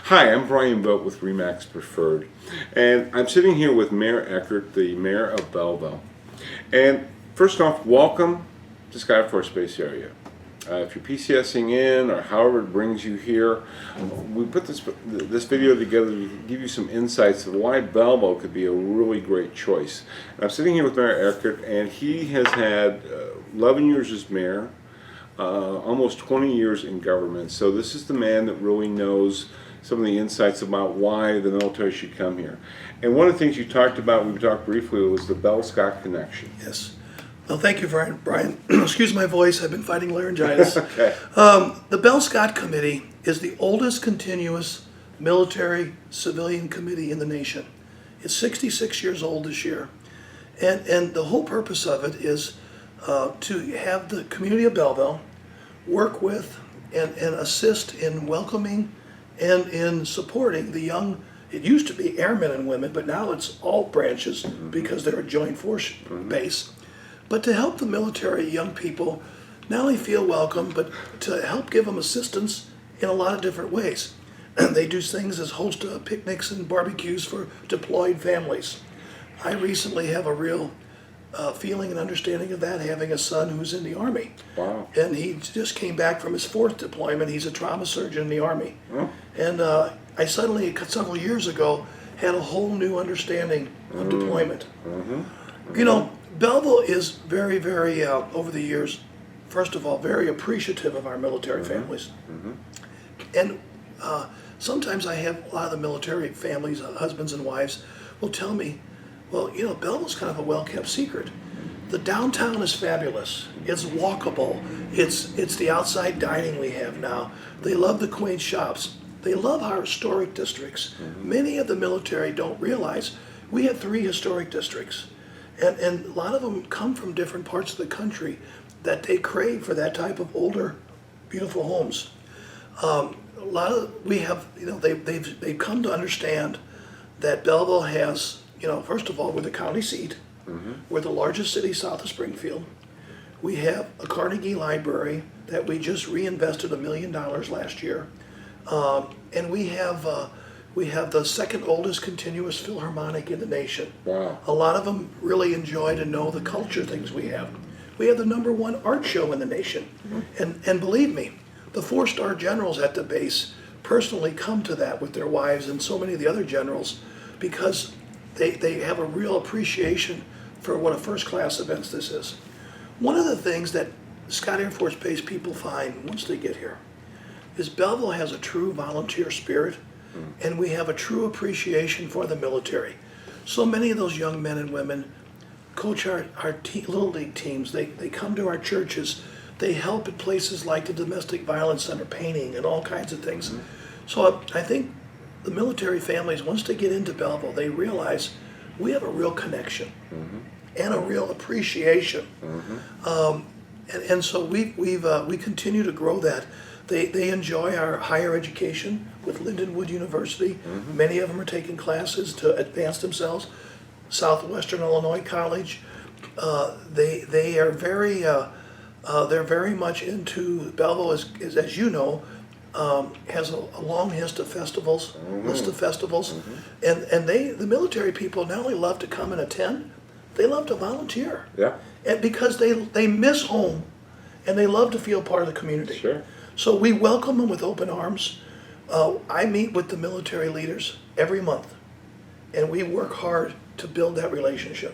Hi, I'm Brian Vogt with RE/MAX Preferred, and I'm sitting here with Mayor Eckert, the mayor of Belleville. And first off, welcome to Scott Air Force Base area. If you're PCS'ing in or however it brings you here, we put this video together to give you some insights of why Belleville could be a really great choice. And I'm sitting here with Mayor Eckert, and he has had 11 years as mayor, almost 20 years in government. So this is the man that really knows some of the insights about why the military should come here. And one of the things you talked about, we talked briefly, was the Belleville Scott connection. Yes. Well, thank you, Brian. Excuse my voice. I've been fighting laryngitis. Okay. The Belleville Scott Committee is the oldest continuous military civilian committee in the nation. It's 66 years old this year. And the whole purpose of it is to have the community of Belleville work with and assist in welcoming and in supporting the young. It used to be airmen and women, but now it's all branches because they're a joint force base. But to help the military young people not only feel welcome, but to help give them assistance in a lot of different ways. They do things as host picnics and barbecues for deployed families. I recently have a real feeling and understanding of that, having a son who's in the Army. Wow. And he just came back from his 4th deployment. He's a trauma surgeon in the Army. Oh. And I suddenly, several years ago, had a whole new understanding of deployment. You know, Belleville is very, very, over the years, first of all, very appreciative of our military families. And sometimes I have a lot of the military families, husbands and wives, will tell me, well, you know, Belleville's kind of a well-kept secret. The downtown is fabulous. It's walkable. It's the outside dining we have now. They love the quaint shops. They love our historic districts. Many of the military don't realize we have 3 historic districts. And a lot of them come from different parts of the country that they crave for that type of older, beautiful homes. They've come to understand that Belleville has, you know, first of all, we're the county seat. We're the largest city south of Springfield. We have a Carnegie Library that we just reinvested $1 million last year. And we have the 2nd oldest continuous Philharmonic in the nation. Wow. A lot of them really enjoy to know the culture things we have. We have the #1 art show in the nation. And believe me, the 4-star generals at the base personally come to that with their wives and so many of the other generals because they have a real appreciation for what a first-class event this is. One of the things that Scott Air Force Base people find once they get here is Belleville has a true volunteer spirit, and we have a true appreciation for the military. So many of those young men and women coach our Little League teams. They come to our churches. They help at places like the Domestic Violence Center, painting and all kinds of things. So I think the military families, once they get into Belleville, they realize we have a real connection and a real appreciation. And so we continue to grow that. They enjoy our higher education with Lindenwood University. Many of them are taking classes to advance themselves. Southwestern Illinois College. They are very they're very much into Belleville, as you know, has a long list of festivals, and the military people not only love to come and attend, they love to volunteer. Yeah. And because they miss home, and they love to feel part of the community. Sure. So we welcome them with open arms. I meet with the military leaders every month, and we work hard to build that relationship.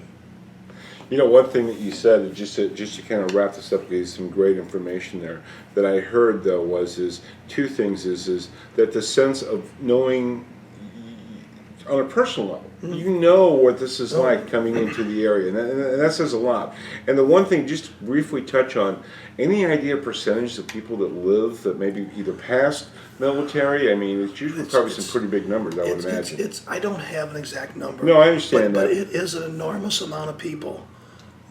You know, one thing that you said, just to kind of wrap this up, because some great information there, that I heard though was 2 things is that the sense of knowing on a personal level, you know what this is like coming into the area, and that says a lot. And the one thing, just to briefly touch on, any idea percentage of people that live that maybe either past military? I mean, it's usually probably some pretty big numbers, I would imagine. I don't have an exact number. No, I understand that. But it is an enormous amount of people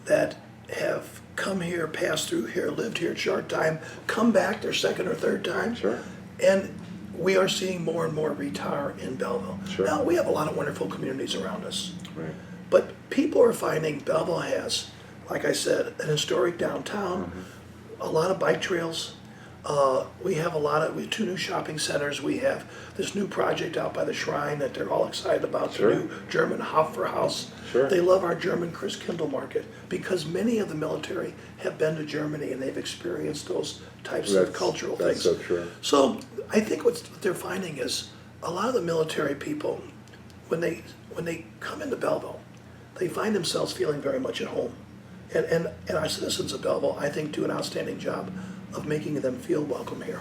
that have come here, passed through here, lived here a short time, come back their 2nd or 3rd time. Sure. And we are seeing more and more retire in Belleville. Sure. Now, we have a lot of wonderful communities around us. Right. But people are finding Belleville has, like I said, an historic downtown, a lot of bike trails, We have we have 2 new shopping centers. We have this new project out by the Shrine that they're all excited about, Sure. the new German Hofbrauhaus. Sure. They love our German Christkindl market because many of the military have been to Germany and they've experienced those types of cultural That's things. so true. So I think what they're finding is a lot of the military people, when they come into Belleville, they find themselves feeling very much at home. And our citizens of Belleville, I think, do an outstanding job of making them feel welcome here.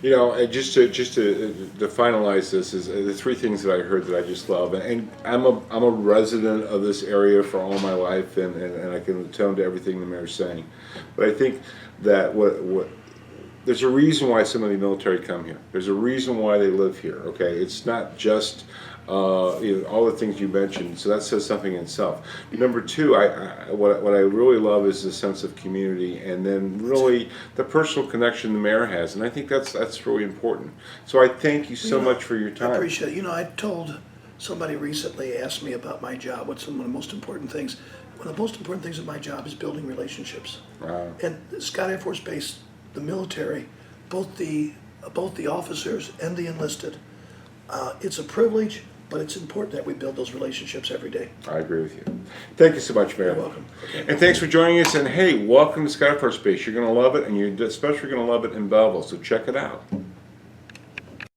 You know, and just to finalize this is the 3 things that I heard that I just love, and I'm a resident of this area for all my life, and I can attest to everything the mayor's saying. But I think that what there's a reason why so many military come here. There's a reason why they live here. Okay, it's not just all the things you mentioned. So that says something in itself. Number 2, what I really love is the sense of community, and then really the personal connection the mayor has, and I think that's really important. So I thank you so much for your time. I appreciate it. You know, I told somebody recently, asked me about my job. What's one of the most important things? One of the most important things of my job is building relationships. Wow. And Scott Air Force Base, the military, both the officers and the enlisted, it's a privilege, but it's important that we build those relationships every day. I agree with you. Thank you so much, Mayor. You're welcome. Okay. And thanks for joining us. And hey, welcome to Scott Air Force Base. You're going to love it, and you're especially going to love it in Belleville. So check it out.